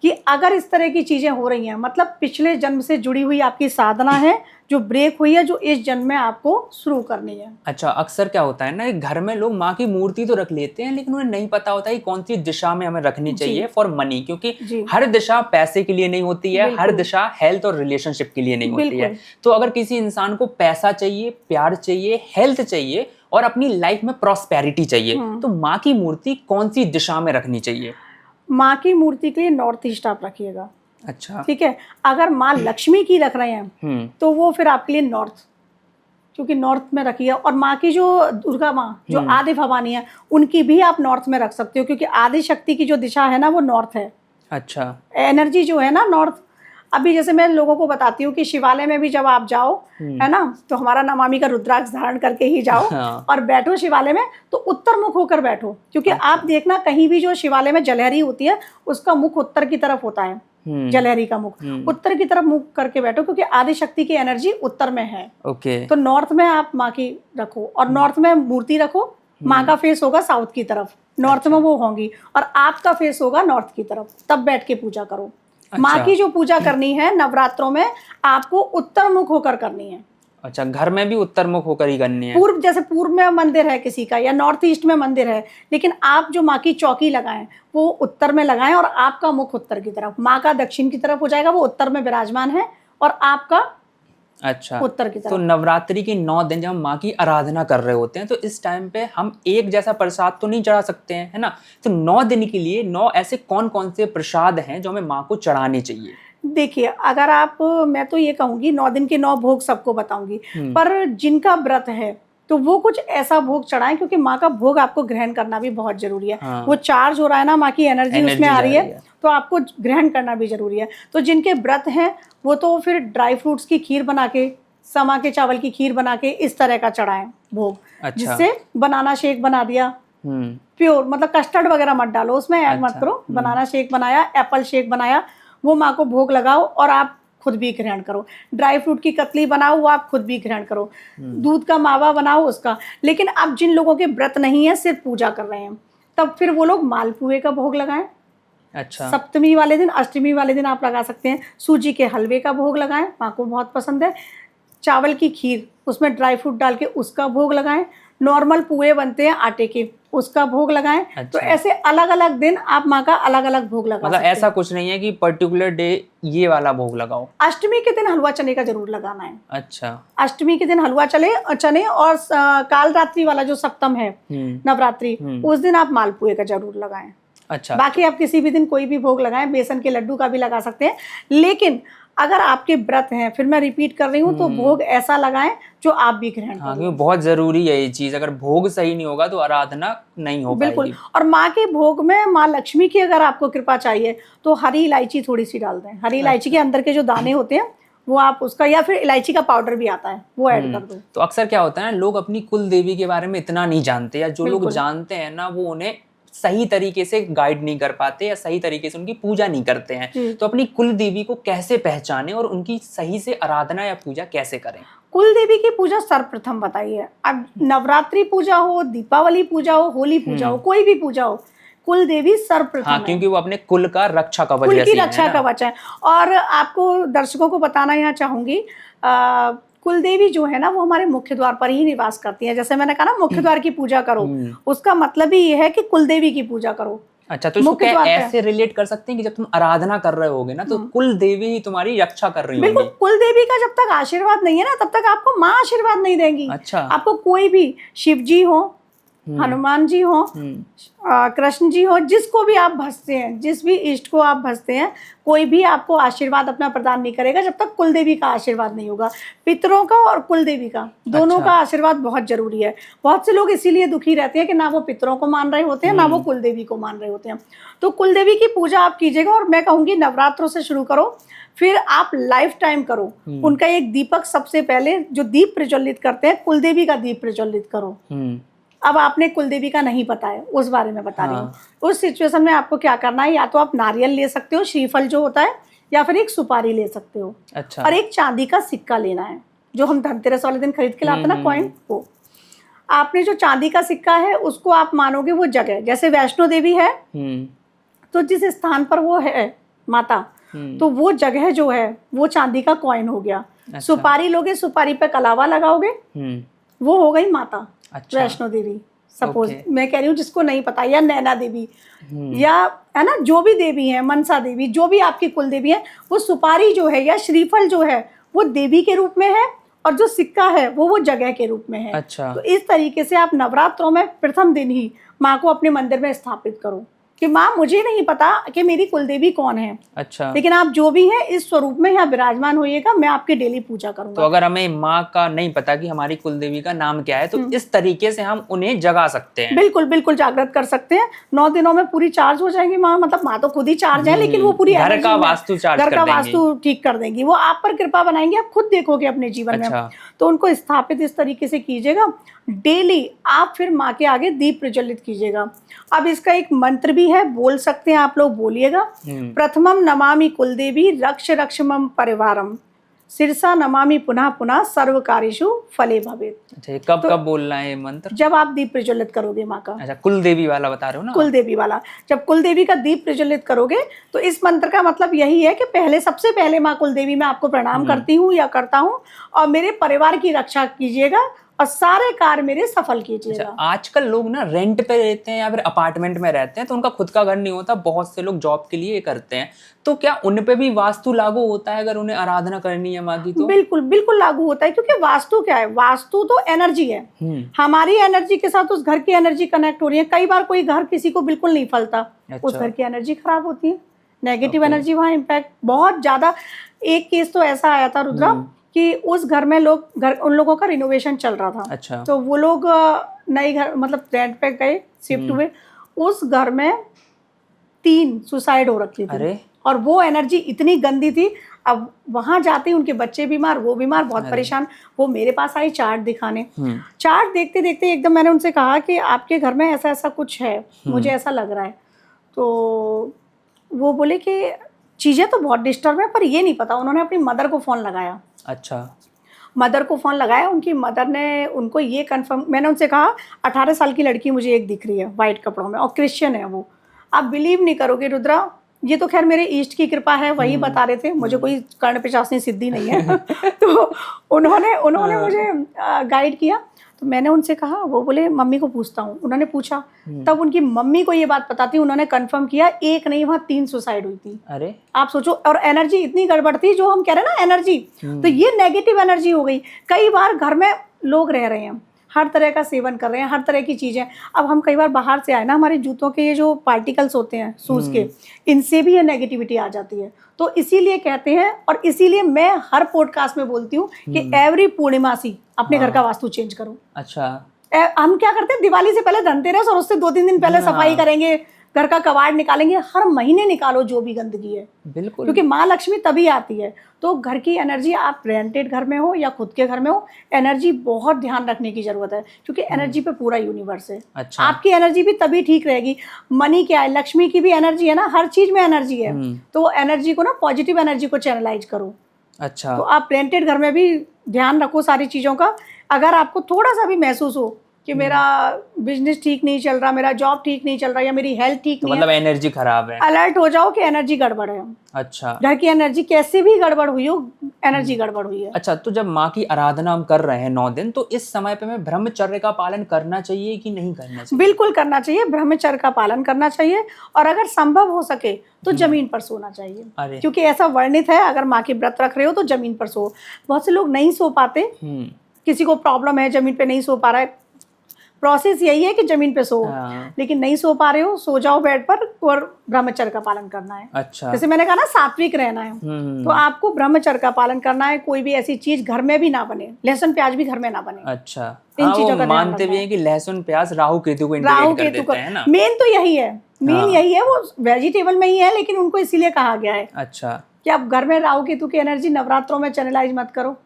कि अगर इस तरह की चीजें हो रही हैं, मतलब पिछले जन्म से जुड़ी हुई आपकी साधना है जो ब्रेक हुई है, जो इस जन्म में आपको शुरू करनी है। अच्छा, अक्सर क्या होता है ना, घर में लोग माँ की मूर्ति तो रख लेते हैं, लेकिन उन्हें नहीं पता होता है कौन सी दिशा में हमें रखनी चाहिए फॉर मनी, क्योंकि हर दिशा पैसे के लिए नहीं होती है, हर दिशा हेल्थ और रिलेशनशिप के लिए नहीं होती है। तो अगर किसी इंसान को पैसा चाहिए, प्यार चाहिए, हेल्थ चाहिए और अपनी लाइफ में प्रॉस्पेरिटी चाहिए, तो माँ की मूर्ति कौन सी दिशा में रखनी चाहिए? माँ की मूर्ति के लिए नॉर्थ ईस्ट आप रखिएगा। अच्छा। ठीक है। अगर माँ लक्ष्मी की रख रहे हैं तो वो फिर आपके लिए नॉर्थ, क्योंकि नॉर्थ में रखिए। और माँ की जो दुर्गा माँ जो आदि भवानी है, उनकी भी आप नॉर्थ में रख सकते हो, क्योंकि आदि शक्ति की जो दिशा है ना वो नॉर्थ है। अच्छा। एनर्जी जो है ना नॉर्थ। अभी जैसे मैं लोगों को बताती हूँ कि शिवालय में भी जब आप जाओ, है ना, तो हमारा नमामि का रुद्राक्ष धारण करके ही जाओ। हाँ। और बैठो शिवालय में तो उत्तर मुख होकर बैठो, क्योंकि आप देखना कहीं भी जो शिवालय में जलहरी होती है उसका मुख उत्तर की तरफ होता है। जलहरी का मुख उत्तर की तरफ मुख करके बैठो, क्योंकि आदि शक्ति की एनर्जी उत्तर में है। ओके। तो नॉर्थ में आप माँ की रखो और नॉर्थ में मूर्ति रखो। माँ का फेस होगा साउथ की तरफ, नॉर्थ में वो होंगी, और आपका फेस होगा नॉर्थ की तरफ, तब बैठ के पूजा करो। माँ की जो पूजा करनी है नवरात्रों में आपको उत्तर मुख होकर करनी है। अच्छा, घर में भी उत्तर मुख होकर ही करनी है? पूर्व, जैसे पूर्व में मंदिर है किसी का या नॉर्थ ईस्ट में मंदिर है, लेकिन आप जो माँ की चौकी लगाएं वो उत्तर में लगाएं और आपका मुख उत्तर की तरफ। माँ का दक्षिण की तरफ हो जाएगा, वो उत्तर में विराजमान है, और आपका अच्छा उत्तर की तरफ। तो नवरात्रि के 9 दिन जब हम माँ की आराधना कर रहे होते हैं तो इस टाइम पे हम एक जैसा प्रसाद तो नहीं चढ़ा सकते हैं, है ना? तो 9 दिन के लिए 9 ऐसे कौन कौन से प्रसाद हैं जो हमें माँ को चढ़ाने चाहिए? देखिए, अगर आप, मैं तो ये कहूंगी 9 दिन के 9 भोग सबको बताऊंगी, पर जिनका व्रत है तो वो कुछ ऐसा भोग चढ़ाएं, क्योंकि माँ का भोग आपको ग्रहण करना भी बहुत जरूरी है। हाँ। वो चार्ज हो रहा है ना, माँ की एनर्जी उसमें आ रही है, तो आपको ग्रहण करना भी जरूरी है। तो जिनके व्रत हैं वो तो फिर ड्राई फ्रूट्स की खीर बना के, समा के चावल की खीर बना के इस तरह का चढ़ाएं भोग। अच्छा। जिससे बनाना शेक बना दिया, प्योर, मतलब कस्टर्ड वगैरह मत डालो उसमें, ऐड मत करो। बनाना शेक बनाया, एप्पल शेक बनाया, वो माँ को भोग लगाओ और आप खुद भी ग्रहण करो। ड्राई फ्रूट की कतली बनाओ, वो आप खुद भी ग्रहण करो। दूध का मावा बनाओ उसका। लेकिन अब जिन लोगों के व्रत नहीं है, सिर्फ पूजा कर रहे हैं, तब फिर वो लोग मालपुए का भोग लगाएं। अच्छा। सप्तमी वाले दिन, अष्टमी वाले दिन आप लगा सकते हैं। सूजी के हलवे का भोग लगाएं, माँ को बहुत पसंद है। चावल की खीर, उसमें ड्राई फ्रूट डाल के उसका भोग लगाएं। नॉर्मल पुए बनते हैं आटे के, उसका भोग लगाएं। अच्छा। तो ऐसे अलग अलग दिन आप माँ का अलग अलग भोग लगा मतलब सकते हैं। ऐसा कुछ नहीं है कि पर्टिकुलर डे ये वाला भोग लगाओ? अष्टमी के दिन हलवा चने का जरूर लगाना है। अच्छा। अष्टमी के दिन हलवा चने और काल रात्रि वाला जो सप्तम है नवरात्रि, उस दिन आप मालपुए का जरूर लगाएं। अच्छा। बाकी आप किसी भी दिन कोई भी भोग लगाएं, बेसन के लड्डू का भी लगा सकते हैं। लेकिन अगर आपके व्रत हैं, फिर मैं रिपीट कर रही हूँ, तो भोग ऐसा लगाएं जो आप भी ग्रहण करें। क्योंकि बहुत जरूरी है ये चीज, अगर भोग सही नहीं होगा तो आराधना नहीं हो बिल्कुल। पाएगी। और माँ के भोग में माँ लक्ष्मी की अगर आपको कृपा चाहिए तो हरी इलायची थोड़ी सी डाल दें। हरी इलायची के अंदर के जो दाने होते हैं वो आप उसका, या फिर इलायची का पाउडर भी आता है, वो ऐड कर दो। तो अक्सर क्या होता है ना, लोग अपनी कुल देवी के बारे में इतना नहीं जानते, या जो लोग जानते हैं ना वो उन्हें सही तरीके से गाइड नहीं कर पाते या सही तरीके से उनकी पूजा नहीं करते हैं। तो अपनी कुल देवी को कैसे पहचाने और उनकी सही से आराधना या पूजा कैसे करें? कुल देवी की पूजा सर्वप्रथम बताइए। अब नवरात्रि पूजा हो, दीपावली पूजा हो, होली पूजा हो, कोई भी पूजा हो, कुल देवी सर्वप्रथम है। क्योंकि वो अपने कुल का रक्षा कवच कुल की रक्षा कवच है। और आपको दर्शकों को बताना यहाँ चाहूंगी, कुल देवी जो है ना वो हमारे मुख्य द्वार पर ही निवास करती है। जैसे मैंने कहा ना, मुख्य द्वार की पूजा करो, उसका मतलब ही ये है कि कुल देवी की पूजा करो। अच्छा, तो इसको क्या ऐसे रिलेट कर सकते हैं कि जब तुम आराधना कर रहे होगे ना तो कुल देवी ही तुम्हारी रक्षा कर रही होगी? बिल्कुल। कुल देवी का जब तक आशीर्वाद नहीं है ना, तब तक आपको माँ आशीर्वाद नहीं देंगी। अच्छा। आपको कोई भी, शिव जी हो, हनुमान जी हो, कृष्ण जी हो, जिसको भी आप भजते हैं, जिस भी इष्ट को आप भजते हैं, कोई भी आपको आशीर्वाद अपना प्रदान नहीं करेगा जब तक कुल देवी का आशीर्वाद नहीं होगा। पितरों का और कुल देवी का, दोनों का आशीर्वाद बहुत जरूरी है। बहुत से लोग इसीलिए दुखी रहते हैं कि ना वो पितरों को मान रहे होते हैं, ना वो कुल देवी को मान रहे होते हैं। तो कुल देवी की पूजा आप कीजिएगा, और मैं कहूँगी नवरात्रों से शुरू करो, फिर आप लाइफ टाइम करो। उनका एक दीपक, सबसे पहले जो दीप प्रज्वलित करते हैं, कुल देवी का दीप प्रज्वलित करो। अब आपने कुल देवी का नहीं पता है, उस बारे में बता रही हूँ। उस सिचुएशन में आपको क्या करना है, या तो आप नारियल ले सकते हो, श्रीफल जो होता है, या फिर एक सुपारी ले सकते हो। अच्छा। और एक चांदी का सिक्का लेना है, जो हम धनतेरस वाले दिन खरीद के लाते हैं ना, कॉइन। वो आपने जो चांदी का सिक्का है उसको आप मानोगे वो जगह, जैसे वैष्णो देवी है तो जिस स्थान पर वो है माता, तो वो जगह जो है वो चांदी का कॉइन हो गया। अच्छा। सुपारी लोगे, सुपारी पे कलावा लगाओगे, वो हो गई माता। अच्छा। वैष्णो देवी सपोज मैं कह रही हूँ, जिसको नहीं पता, या नैना देवी, या है ना, जो भी देवी है, मनसा देवी, जो भी आपकी कुल देवी है, वो सुपारी जो है या श्रीफल जो है वो देवी के रूप में है, और जो सिक्का है वो जगह के रूप में है। अच्छा। तो इस तरीके से आप नवरात्रों में प्रथम दिन ही माँ को अपने मंदिर में स्थापित करो कि माँ मुझे नहीं पता कि मेरी कुलदेवी कौन है, अच्छा। लेकिन आप जो भी हैं इस स्वरूप में यहाँ विराजमान होइएगा, मैं आपकी डेली पूजा तो करूंगा। अगर हमें माँ का नहीं पता कि हमारी कुलदेवी का नाम क्या है, तो इस तरीके से हम उन्हें जगा सकते हैं। बिल्कुल बिल्कुल जागृत कर सकते हैं। 9 दिनों में पूरी चार्ज हो जाएंगी माँ, मतलब माँ तो खुद ही चार्ज है, लेकिन वो पूरी घर का energy में वास्तु चार्ज घर कर का देंगी। वास्तु ठीक कर देंगी। वो आप पर कृपा बनाएंगे, आप खुद देखोगे अपने जीवन में। अच्छा। तो उनको स्थापित इस तरीके से कीजिएगा। डेली आप फिर माँ के आगे दीप प्रज्वलित कीजिएगा। अब इसका एक मंत्र भी है, बोल सकते हैं आप लोग, बोलिएगा। प्रथमम नमामि कुलदेवी रक्ष रक्षमम परिवारम सिरसा नमामि पुनः पुनः सर्व कार्येषु फले भवेत्। अच्छा, ये कब कब बोलना है ये मंत्र? जब आप दीप प्रज्वलित करोगे माँ का। अच्छा, कुलदेवी वाला बता रहे हो ना? कुलदेवी वाला, जब कुलदेवी का दीप प्रज्वलित करोगे तो इस मंत्र का मतलब यही है कि पहले सबसे पहले माँ कुलदेवी मैं आपको प्रणाम करती हूँ या करता हूँ, और मेरे परिवार की रक्षा कीजिएगा और सारे कार्य मेरे सफल कीजिएगा। अच्छा, आजकल लोग ना रेंट पे रहते हैं या फिर अपार्टमेंट में रहते हैं, तो उनका खुद का घर नहीं होता, बहुत से लोग जॉब के लिए करते हैं, तो क्या उन पे भी वास्तु लागू होता है अगर उन्हें आराधना करनी है माँ की? तो बिल्कुल बिल्कुल लागू होता है, क्योंकि वास्तु क्या है, वास्तु तो एनर्जी है। हमारी एनर्जी के साथ उस घर की एनर्जी कनेक्ट हो रही है। कई बार कोई घर किसी को बिल्कुल नहीं फलता, उस घर की एनर्जी खराब होती है, नेगेटिव एनर्जी वहाँ इम्पैक्ट बहुत ज्यादा। एक केस तो ऐसा आया था रुद्रा कि उस घर में उन लोगों का रिनोवेशन चल रहा था। अच्छा। तो वो लोग नए घर मतलब रेंट पे गए, शिफ्ट हुए, उस घर में 3 सुसाइड हो रखी थी। अरे! और वो एनर्जी इतनी गंदी थी। अब वहां जाते ही उनके बच्चे बीमार, वो बीमार, बहुत परेशान। वो मेरे पास आई चार्ट दिखाने। चार्ट देखते देखते एकदम मैंने उनसे कहा कि आपके घर में ऐसा ऐसा कुछ है, मुझे ऐसा लग रहा है। तो वो बोले कि चीज़ें तो बहुत डिस्टर्ब है, पर ये नहीं पता। उन्होंने अपनी मदर को फ़ोन लगाया। अच्छा। मदर को फ़ोन लगाया, उनकी मदर ने उनको ये कंफर्म, मैंने उनसे कहा 18 साल की लड़की मुझे एक दिख रही है वाइट कपड़ों में और क्रिश्चियन है वो। आप बिलीव नहीं करोगे रुद्रा, ये तो खैर मेरे ईष्ट की कृपा है, वही बता रहे थे, मुझे कोई कर्ण पिशाचनी सिद्धि नहीं है। तो उन्होंने मुझे गाइड किया। तो मैंने उनसे कहा, वो बोले मम्मी को पूछता हूँ। उन्होंने पूछा, तब उनकी मम्मी को ये बात पता थी। उन्होंने कंफर्म किया, एक नहीं वहाँ 3 सुसाइड हुई थी। अरे! आप सोचो, और एनर्जी इतनी गड़बड़ थी, जो हम कह रहे हैं ना एनर्जी, तो ये नेगेटिव एनर्जी हो गई। कई बार घर में लोग रह रहे हैं, हर तरह का सेवन कर रहे हैं, हर तरह की चीज़ें। अब हम कई बार बाहर से आए ना, हमारे जूतों के ये जो पार्टिकल्स होते हैं शूज़ के, इनसे भी ये नेगेटिविटी आ जाती है। तो इसीलिए कहते हैं, और इसीलिए मैं हर पॉडकास्ट में बोलती हूँ कि एवरी पूर्णिमासी अपने घर का वास्तु चेंज करो। अच्छा। हम क्या करते हैं, दिवाली से पहले धनतेरस और उससे 2-3 दिन पहले सफाई करेंगे, घर का कबाड़ निकालेंगे। हर महीने निकालो जो भी गंदगी है, बिल्कुल, क्योंकि माँ लक्ष्मी तभी आती है। तो घर की एनर्जी, आप रेंटेड घर में हो या खुद के घर में हो, एनर्जी बहुत ध्यान रखने की जरूरत है, क्योंकि एनर्जी पे पूरा यूनिवर्स है। अच्छा। आपकी एनर्जी भी तभी ठीक रहेगी। मनी क्या है, लक्ष्मी की भी एनर्जी है ना, हर चीज में एनर्जी है। तो एनर्जी को ना, पॉजिटिव एनर्जी को चैनलाइज करो। अच्छा। तो आप रेंटेड घर में भी ध्यान रखो सारी चीज़ों का। अगर आपको थोड़ा सा भी महसूस हो कि मेरा बिजनेस ठीक नहीं चल रहा, मेरा जॉब ठीक नहीं चल रहा, या मेरी हेल्थ ठीक तो नहीं मतलब है, एनर्जी खराब है। अलर्ट हो जाओ कि एनर्जी गड़बड़ है। अच्छा। घर की एनर्जी कैसे भी गड़बड़ हुई हो, एनर्जी गड़बड़ हुई है। अच्छा, तो जब माँ की आराधना हम कर रहे हैं 9 दिन, तो इस समय पे हमें ब्रह्मचर्य का पालन करना चाहिए कि नहीं करना चाहिए? बिल्कुल करना चाहिए, ब्रह्मचर्य का पालन करना चाहिए, और अगर संभव हो सके तो जमीन पर सोना चाहिए। अरे! क्योंकि ऐसा वर्णित है, अगर माँ की व्रत रख रहे हो तो जमीन पर सो। बहुत से लोग नहीं सो पाते, किसी को प्रॉब्लम है, जमीन पे नहीं सो पा रहा है, प्रोसेस यही है कि जमीन पे सो। लेकिन नहीं सो पा रहे हो, सो जाओ बेड पर, और ब्रह्मचर्य का पालन करना है। अच्छा। जैसे मैंने कहा ना, सात्विक रहना है, तो आपको ब्रह्मचर्य का पालन करना है। कोई भी ऐसी चीज घर में भी ना बने, लहसुन प्याज भी घर में ना बने। अच्छा। इन चीजों का मानते भी हैं कि लहसुन प्याज राहु केतु को इंडिकेट कर देते हैं ना। मेन तो यही है, मेन यही है। वो वेजिटेबल में ही है, लेकिन उनको इसीलिए कहा गया है अच्छा कि आप घर में राहु केतु की एनर्जी नवरात्रों में चैनलाइज मत करो।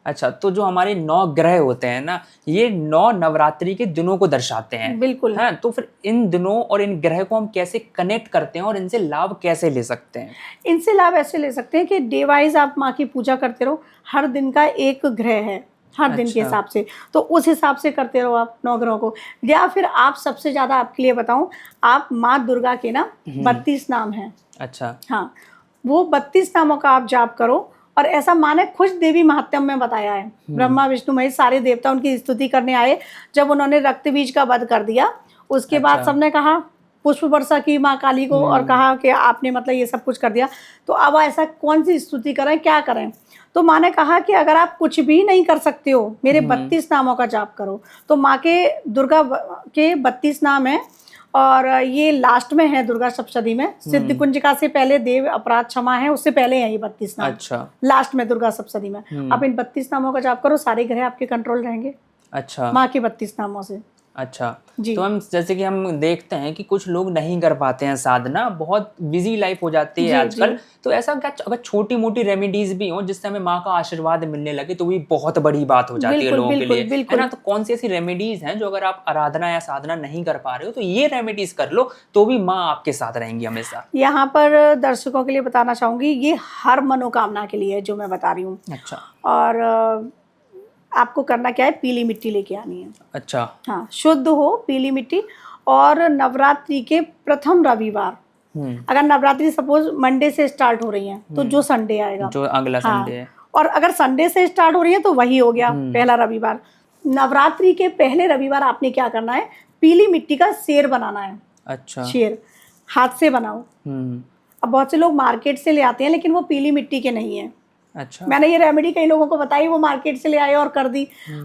अच्छा, तो जो हमारे 9 ग्रह होते हैं ना, ये 9 नवरात्रि के दिनों को दर्शाते हैं। बिल्कुल। हाँ, तो फिर इन दिनों और इन ग्रह को हम कैसे कनेक्ट करते हैं और इनसे लाभ कैसे ले सकते हैं? इनसे लाभ ऐसे ले सकते हैं कि डे वाइज आप माँ की पूजा करते रहो। हर दिन का एक ग्रह है, हर दिन के हिसाब से, तो उस हिसाब से करते रहो आप 9 ग्रहों को। या फिर आप, सबसे ज़्यादा आपके लिए बताऊं, आप माँ दुर्गा के ना 32 नाम हैं। अच्छा। हाँ, वो 32 नामों का आप जाप करो। और ऐसा माने खुद देवी महात्म्य में बताया है, ब्रह्मा विष्णु महेश सारे देवता उनकी स्तुति करने आए जब उन्होंने रक्त बीज का वध कर दिया। उसके बाद सबने कहा, पुष्प वर्षा की माँ काली को, और कहा कि आपने मतलब ये सब कुछ कर दिया, तो अब ऐसा कौन सी स्तुति करें, क्या करें। तो माँ ने कहा कि अगर आप कुछ भी नहीं कर सकते हो, मेरे 32 नामों का जाप करो। तो माँ के दुर्गा के 32 नाम हैं, और ये लास्ट में है दुर्गा सप्तशती में। सिद्ध कुंजिका से पहले देव अपराध क्षमा है, उससे पहले है ये 32 नाम। अच्छा। लास्ट में दुर्गा सप्तशती में आप इन 32 नामों का जाप करो, सारे ग्रह आपके कंट्रोल रहेंगे अच्छा। माँ के 32 नामों से। अच्छा जी। तो हम जैसे कि हम देखते हैं कि कुछ लोग नहीं कर पाते हैं साधना, बहुत बिजी लाइफ हो जाती है जी, आजकल। जी। तो ऐसा क्या अगर छोटी मोटी रेमेडीज भी हो जिससे हमें माँ का आशीर्वाद मिलने लगे तो भी बहुत बड़ी बात हो जाती है बिल्कुल, लोगों के बिल्कुल, लिए, है बिल्कुल। ना? तो कौन सी ऐसी रेमेडीज हैं जो अगर आप आराधना या साधना नहीं कर पा रहे हो तो ये रेमेडीज कर लो तो भी माँ आपके साथ रहेंगी हमेशा? यहाँ पर दर्शकों के लिए बताना चाहूंगी, ये हर मनोकामना के लिए है जो मैं बता रही हूँ। अच्छा। और आपको करना क्या है, पीली मिट्टी लेके आनी है। अच्छा। हाँ, शुद्ध हो पीली मिट्टी। और नवरात्रि के प्रथम रविवार, अगर नवरात्रि सपोज मंडे से स्टार्ट हो रही है तो जो संडे आएगा, जो अगला हाँ, संडे है। और अगर संडे से स्टार्ट हो रही है तो वही हो गया पहला रविवार। नवरात्रि के पहले रविवार आपने क्या करना है, पीली मिट्टी का शेर बनाना है। अच्छा। शेर हाथ से बनाओ। अब बहुत से लोग मार्केट से ले आते हैं, लेकिन वो पीली मिट्टी के नहीं है। अच्छा। मैंने ये रेमेडी कई लोगों को बताई, वो मार्केट से ले आए और कर दी।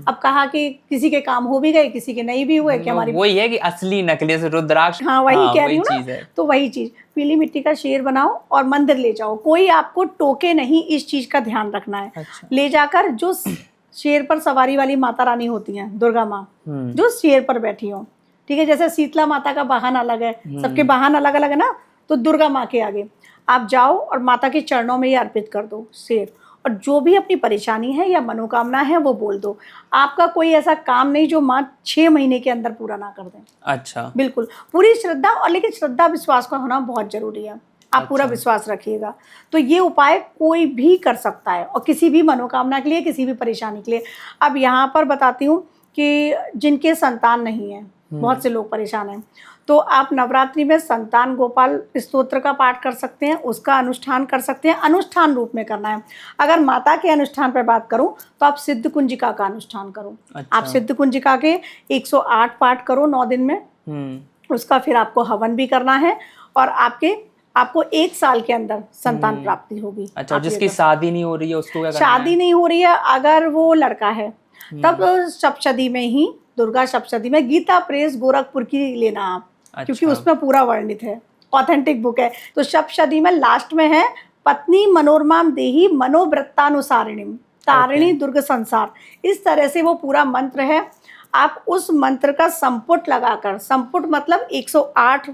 अब कहा कि किसी के काम हो भी गए, किसी के नहीं भी हुए, कि हमारी वही है कि असली नकली से रुद्राक्ष। हाँ, वही कह रही हूँ चीज ना। है। तो वही चीज, पीली मिट्टी का शेर बनाओ और मंदिर ले जाओ, कोई आपको टोके नहीं, इस चीज का ध्यान रखना है। अच्छा। ले जाकर जो शेर पर सवारी वाली माता रानी होती हैं, दुर्गा माँ जो शेर पर बैठी हो, ठीक है, जैसे शीतला माता का वाहन अलग है, सबके वाहन अलग अलग है ना, तो दुर्गा माँ के आगे आप जाओ और माता के चरणों में ये अर्पित कर दो शेर, और जो भी अपनी परेशानी है या मनोकामना है वो बोल दो। आपका कोई ऐसा काम नहीं जो माँ 6 महीने के अंदर पूरा ना कर दें। अच्छा। बिल्कुल पूरी श्रद्धा, और लेकिन श्रद्धा विश्वास का होना बहुत जरूरी है। आप पूरा विश्वास रखिएगा। तो ये उपाय कोई भी कर सकता है, और किसी भी मनोकामना के लिए, किसी भी परेशानी के लिए। अब यहाँ पर बताती हूँ कि जिनके संतान नहीं है, बहुत से लोग परेशान हैं, तो आप नवरात्रि में संतान गोपाल स्तोत्र का पाठ कर सकते हैं, उसका अनुष्ठान कर सकते हैं। अनुष्ठान रूप में करना है। अगर माता के अनुष्ठान पर बात करूं तो आप सिद्ध कुंजिका का अनुष्ठान करो। अच्छा। आप सिद्ध कुंजिका के 108 पाठ करो 9 दिन में। उसका फिर आपको हवन भी करना है, और आपको 1 साल के अंदर संतान प्राप्ति होगी। अच्छा, जिसकी शादी नहीं हो रही है उसको क्या करना है? शादी नहीं हो रही है, अगर वो लड़का है तब सप्तशती में ही, दुर्गा सप्तशती में गीता प्रेस गोरखपुर की लेना आप। अच्छा। क्योंकि उसमें पूरा वर्णित है, ऑथेंटिक बुक है। तो सप्तशती में लास्ट में है, पत्नी मनोरमाम देही मनोवृत्तानुसारिणीम तारिणी दुर्ग संसार। इस तरह से वो पूरा मंत्र है। आप उस मंत्र का संपुट लगाकर, संपुट मतलब 108,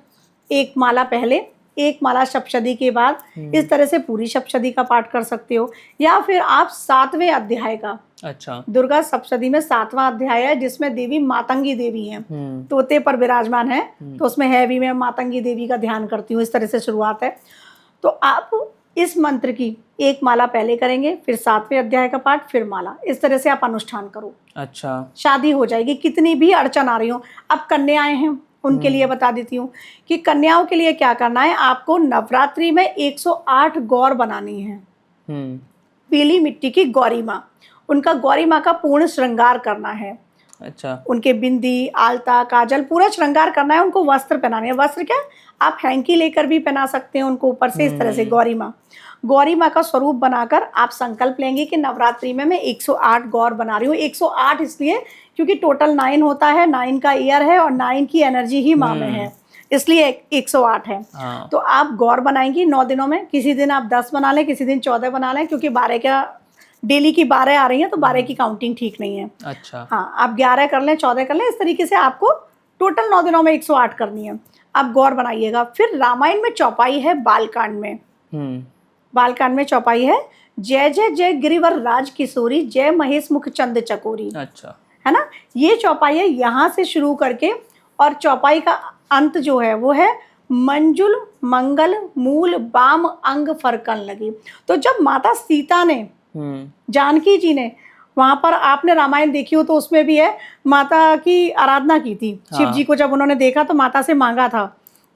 एक माला पहले, एक माला सप्तशती के बाद, इस तरह से पूरी सप्तशती का पाठ कर सकते हो। या फिर आप 7वें अध्याय का, अच्छा, दुर्गा सप्तशती में 7वां अध्याय है जिसमें देवी मातंगी देवी हैं, तोते पर विराजमान है, तो उसमें है भी, मैं मातंगी देवी का ध्यान करती हूँ। इस तरह से शुरुआत है। तो आप इस मंत्र की एक माला पहले करेंगे, फिर 7वें अध्याय का पाठ, फिर माला, इस तरह से आप अनुष्ठान करो। अच्छा। शादी हो जाएगी, कितनी भी अड़चन आ रही हो। अब कन्याएं हैं, उनके लिए बता देती हूँ कि कन्याओं के लिए क्या करना है। आपको नवरात्रि में 108 गौर बनानी है, पीली मिट्टी की गौरी माँ। उनका गौरी माँ का पूर्ण श्रृंगार करना है। अच्छा। उनके बिंदी, आलता, काजल, पूरा श्रृंगार करना है। उनको वस्त्र पहनाने हैं। वस्त्र क्या, आप हैंकी लेकर भी पहना सकते हैं उनको ऊपर से, इस तरह से गौरी माँ का स्वरूप बनाकर आप संकल्प लेंगे कि नवरात्रि में मैं 108 गौर बना रही हूँ। 108 इसलिए क्योंकि टोटल 9 होता है, 9 का ईयर है, और 9 की एनर्जी ही माँ में है, इसलिए 108 है। तो आप गौर बनाएंगी 9 दिनों में। किसी दिन आप 10 बना लें, किसी दिन 14 बना लें, क्योंकि 12 का डेली की 12 आ रही है, तो 12 की काउंटिंग ठीक नहीं है। अच्छा। हाँ, आप 11 कर लें, 14 कर लें, इस तरीके से आपको टोटल 9 दिनों में 108 करनी है। आप गौर बनाइएगा। फिर रामायण में चौपाई है, बालकांड में, बालकांड में चौपाई है, जय जय जय गिरिवर राज किशोरी, जय महेश मुख चंद चकोरी। अच्छा, है ना, ये चौपाई है। यहाँ से शुरू करके, और चौपाई का अंत जो है वो है मंजुल मंगल मूल बाम अंग फरकन लगी। तो जब माता सीता ने, जानकी जी ने, वहां पर आपने रामायण देखी हो तो उसमें भी है, माता की आराधना की थी। शिव जी को जब उन्होंने देखा तो माता से मांगा था।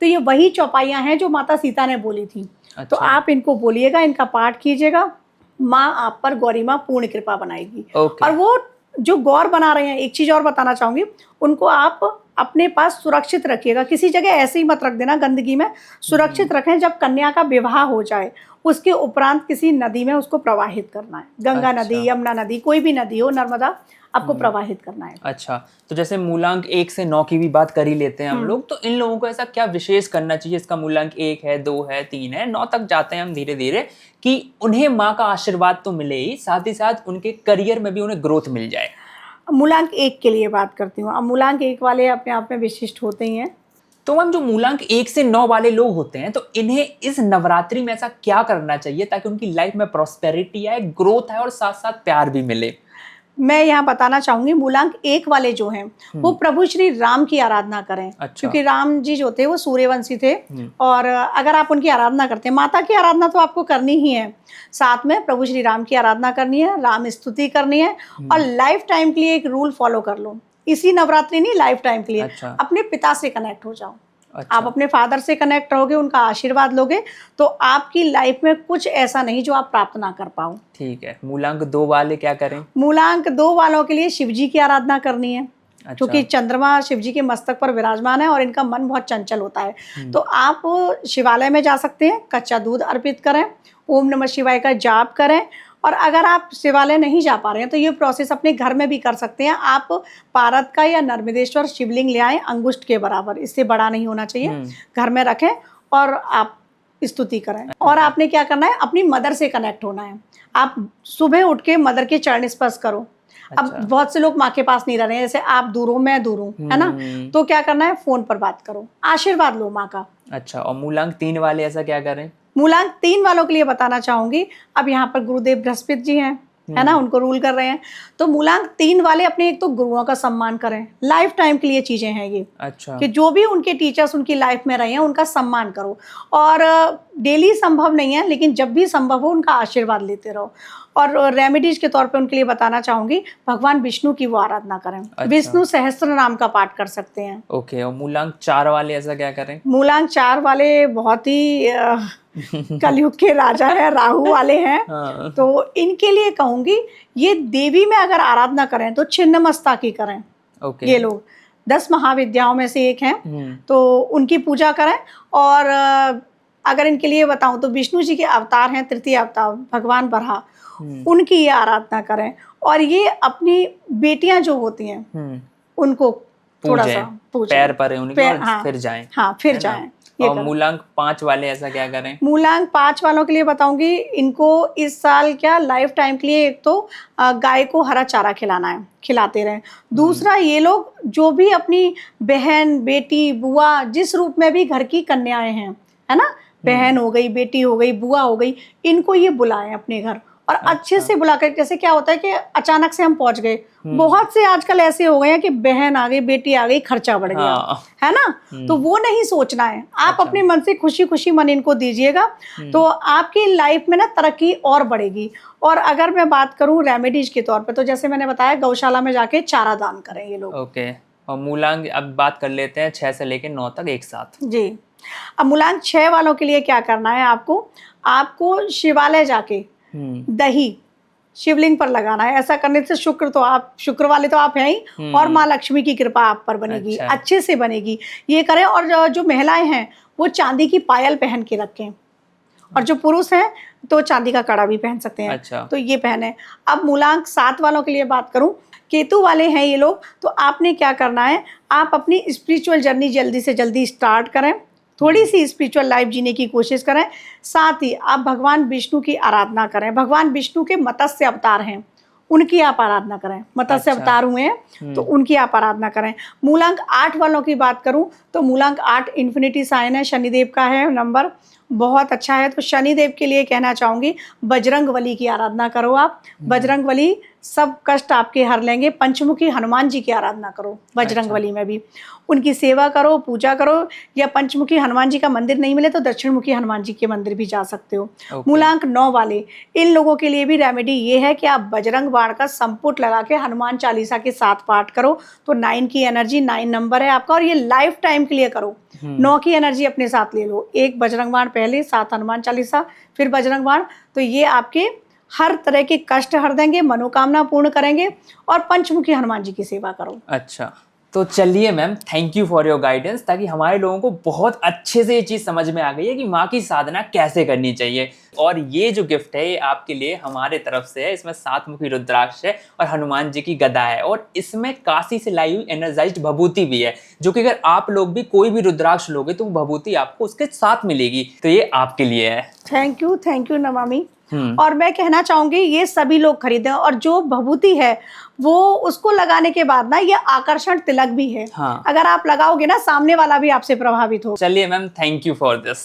तो ये वही चौपाइयाँ हैं जो माता सीता ने बोली थी। अच्छा। तो आप इनको बोलिएगा, इनका पाठ कीजिएगा, माँ आप पर गौरी माँ पूर्ण कृपा बनाएगी। और वो जो गौर बना रहे हैं, एक चीज और बताना चाहूंगी, उनको आप अपने पास सुरक्षित रखिएगा, किसी जगह ऐसे ही मत रख देना गंदगी में, सुरक्षित रखें। जब कन्या का विवाह हो जाए उसके उपरांत किसी नदी में उसको प्रवाहित करना है, गंगा नदी, यमुना नदी, कोई भी नदी हो, नर्मदा, आपको प्रवाहित करना है। अच्छा, तो जैसे मूलांक 1 से 9 की भी बात कर ही लेते हैं हम लोग, तो इन लोगों को ऐसा क्या विशेष करना चाहिए, इसका मूलांक 1 है, 2 है, 3 है, 9 तक जाते हैं हम धीरे धीरे, कि उन्हें माँ का आशीर्वाद तो मिले ही साथ उनके करियर में भी उन्हें ग्रोथ मिल जाए? मूलांक 1 के लिए बात करती हूँ। अब मूलांक 1 वाले अपने आप में विशिष्ट होते ही हैं। तो मैम, जो मूलांक 1 से 9 वाले लोग होते हैं, तो इन्हें इस नवरात्रि में ऐसा क्या करना चाहिए ताकि उनकी लाइफ में प्रॉस्पेरिटी आए, ग्रोथ आए और साथ साथ प्यार भी मिले? मैं यहाँ बताना चाहूंगी, मूलांक 1 वाले जो हैं वो प्रभु श्री राम की आराधना करें। अच्छा। क्योंकि राम जी जो थे वो सूर्यवंशी थे, और अगर आप उनकी आराधना करते हैं, माता की आराधना तो आपको करनी ही है, साथ में प्रभु श्री राम की आराधना करनी है, राम स्तुति करनी है, और लाइफ टाइम के लिए एक रूल फॉलो कर लो, इसी नवरात्रि नहीं, लाइफ टाइम के लिए। अच्छा। अपने पिता से कनेक्ट हो जाओ। अच्छा। आप अपने फादर से कनेक्ट रहोगे, उनका आशीर्वाद लोगे, तो आपकी लाइफ में कुछ ऐसा नहीं जो आप प्राप्त ना कर पाओ। ठीक है। मूलांक 2 वाले क्या करें? मूलांक 2 वालों के लिए शिव जी की आराधना करनी है। अच्छा। क्योंकि चंद्रमा शिव जी के मस्तक पर विराजमान है और इनका मन बहुत चंचल होता है। तो आप शिवालय में जा सकते हैं, कच्चा दूध अर्पित करें, ओम नमः शिवाय का जाप करें, और अगर आप शिवालय नहीं जा पा रहे हैं तो ये प्रोसेस अपने घर में भी कर सकते हैं। आप पारद का या नर्मदेश्वर शिवलिंग ले आएं, अंगुष्ठ के बराबर, इससे बड़ा नहीं होना चाहिए, घर में रखें और आप स्तुति करें। और आपने क्या करना है, अपनी मदर से कनेक्ट होना है। आप सुबह उठ के मदर के चरण स्पर्श करो। अब बहुत से लोग माँ के पास नहीं रह रहे हैं, जैसे आप दूर हो, मैं दूर हूँ, है ना, तो क्या करना है, फोन पर बात करो, आशीर्वाद लो माँ का। अच्छा, और मूलांक 3 वाले ऐसा क्या करें? मूलांक 3 वालों के लिए बताना चाहूंगी, अब यहाँ पर गुरुदेव बृहस्पति जी हैं, है ना, उनको रूल कर रहे हैं। तो मूलांक 3 वाले अपने एक तो गुरुओं का सम्मान करें, लाइफ टाइम के लिए चीजें हैं ये। अच्छा। कि जो भी उनके टीचर्स उनकी लाइफ में रहे हैं उनका सम्मान करो, और डेली संभव नहीं है लेकिन जब भी संभव हो उनका आशीर्वाद लेते रहो। और रेमेडीज के तौर पे उनके लिए बताना चाहूंगी, भगवान विष्णु की वो आराधना करें। अच्छा। विष्णु सहस्त्र नाम का पाठ कर सकते हैं। ओके, और मूलांक 4 वाले ऐसा क्या करें? मूलांक 4 वाले बहुत ही कलयुग के राजा है, राहु वाले हैं। हाँ। तो इनके लिए कहूंगी, ये देवी में अगर आराधना करें तो छिन्नमस्ता की करें। ओके। ये लोग 10 महाविद्याओं में से एक हैं, तो उनकी पूजा करें। और अगर इनके लिए बताऊं तो विष्णु जी के अवतार हैं, तृतीय अवतार भगवान बराह, उनकी ये आराधना करें। और ये अपनी बेटियां जो होती हैं उनको थोड़ा सा पूजें, पैर पर उनके, और हाँ, फिर जाएं। हाँ, फिर जाएं। और मूलांक 5 वाले ऐसा क्या करें? मूलांक 5 वालों के लिए बताऊंगी, इनको इस साल क्या लाइफ टाइम के लिए एक तो गाय को हरा चारा खिलाना है, खिलाते रहें। दूसरा, ये लोग जो भी अपनी बहन, बेटी, बुआ, जिस रूप में भी घर की कन्याएं हैं, है ना, बहन हो गई, बेटी हो गई, बुआ हो गई, इनको ये बुलाएं अपने घर, और अच्छे से बुलाकर। जैसे क्या होता है कि अचानक से हम पहुंच गए, बहुत से आजकल ऐसे हो गए हैं कि बहन आ गई, बेटी आ गई, खर्चा बढ़ गया, है ना, तो वो नहीं सोचना है। आप अपने मन से खुशी खुशी मन इनको दीजिएगा, तो आपकी लाइफ में ना तरक्की और बढ़ेगी। और अगर मैं बात करूं रेमेडीज के तौर पे, तो जैसे मैंने बताया, गौशाला में जाके चारा दान करें ये लोग। ओके। और मूलांक अब बात कर लेते हैं 6 से लेकर 9 तक एक साथ। जी। अब मूलांक 6 वालों के लिए क्या करना है, आपको शिवालय जाके दही शिवलिंग पर लगाना है। ऐसा करने से शुक्र वाले तो आप हैं ही, और माँ लक्ष्मी की कृपा आप पर बनेगी। अच्छा। अच्छे से बनेगी, ये करें। और जो महिलाएं हैं वो चांदी की पायल पहन के रखें, और जो पुरुष हैं तो चांदी का कड़ा भी पहन सकते हैं। अच्छा। तो ये पहने। अब मूलांक 7 वालों के लिए बात करूं, केतु वाले हैं ये लोग, तो आपने क्या करना है, आप अपनी स्पिरिचुअल जर्नी जल्दी से जल्दी स्टार्ट करें, थोड़ी सी स्पिरिचुअल लाइफ जीने की कोशिश करें। साथ ही आप भगवान विष्णु की आराधना करें। भगवान विष्णु के मत्स्य अवतार हैं, उनकी आप आराधना करें। मत्स्य अवतार हुए हैं तो उनकी आप आराधना करें। मूलांक 8 वालों की बात करूं तो मूलांक 8 इन्फिनिटी साइन है, शनिदेव का है नंबर, बहुत अच्छा है। तो शनिदेव के लिए कहना चाहूंगी, बजरंग बली की आराधना करो आप। बजरंग बली सब कष्ट आपके हर लेंगे। पंचमुखी हनुमान जी की आराधना करो बजरंग बली में भी, उनकी सेवा करो, पूजा करो। या पंचमुखी हनुमान जी का मंदिर नहीं मिले तो दक्षिणमुखी हनुमान जी के मंदिर भी जा सकते हो। मूलांक 9 वाले, इन लोगों के लिए भी रेमेडी ये है कि आप बजरंग बाण का संपुट लगा के हनुमान चालीसा के साथ पाठ करो, तो 9 की एनर्जी, 9 नंबर है आपका, और ये लाइफ टाइम के लिए करो। 9 की एनर्जी अपने साथ ले लो, एक बजरंग बाण पहले, 7 हनुमान चालीसा, फिर बजरंग बाण, तो ये आपके हर तरह के कष्ट हर देंगे, मनोकामना पूर्ण करेंगे। और पंचमुखी हनुमान जी की सेवा करो। अच्छा, तो चलिए ma'am, thank you for your guidance, ताकि हमारे लोगों को बहुत अच्छे से ये चीज़ समझ में आ गई है कि माँ की साधना कैसे करनी चाहिए। और ये जो गिफ्ट है ये आपके लिए हमारे तरफ से है। इसमें 7 मुखी रुद्राक्ष है और हनुमान जी की गदा है, और इसमें काशी से लाई हुई एनर्जाइज्ड भभूति भी है, जो कि अगर आप लोग भी कोई भी रुद्राक्ष लोगे तो वो भभूति आपको उसके साथ मिलेगी। तो ये आपके लिए है। Thank you Namami. और मैं कहना चाहूंगी ये सभी लोग खरीदें, और जो भभूति है वो उसको लगाने के बाद ना ये आकर्षण तिलक भी है। हाँ। अगर आप लगाओगे ना, सामने वाला भी आपसे प्रभावित हो। चलिए ma'am, thank you for this.